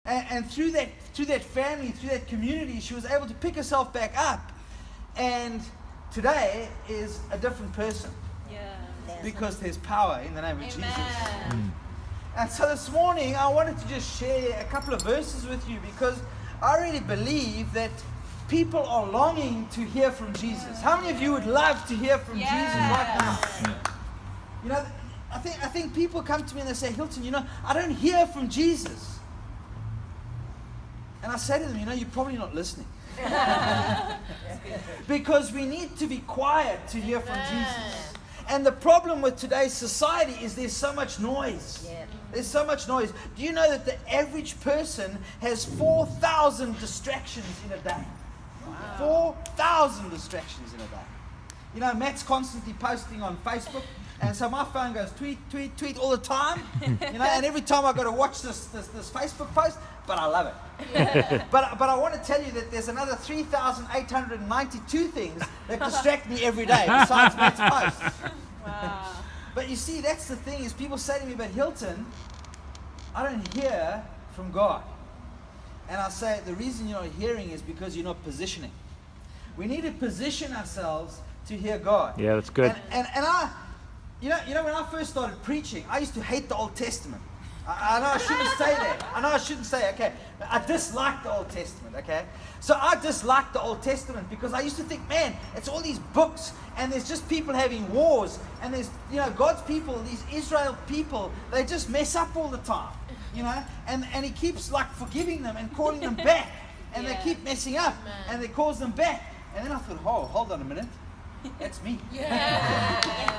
And through that family, through that community, she was able to pick herself back up. And today is a different person. Yeah. Because there's power in the name of Amen. Jesus. And so this morning, I wanted to just share a couple of verses with you because I really believe that people are longing to hear from Jesus. How many of you would love to hear from Jesus right now? You know, I think people come to me and they say, Hilton, I don't hear from Jesus. And I say to them, you're probably not listening. Because we need to be quiet to hear from Jesus. And the problem with today's society is there's so much noise. Yeah. There's so much noise. Do you know that the average person has 4,000 distractions in a day? Wow. 4,000 distractions in a day. Matt's constantly posting on Facebook. And so my phone goes tweet, tweet, tweet all the time, and every time I've got to watch this Facebook post, but I love it. Yeah. But I want to tell you that there's another 3,892 things that distract me every day besides Matt's posts. Wow. But you see, that's the thing is people say to me, but Hilton, I don't hear from God. And I say, the reason you're not hearing is because you're not positioning. We need to position ourselves to hear God. Yeah, that's good. And I... You know, when I first started preaching, I used to hate the Old Testament. I know I shouldn't say that. Okay. I disliked the Old Testament, okay? So I disliked the Old Testament because I used to think, man, it's all these books and there's just people having wars and there's, God's people, these Israel people, they just mess up all the time, and he keeps like forgiving them and calling them back and they keep messing up and they calls them back. And then I thought, hold on a minute, that's me. Yeah.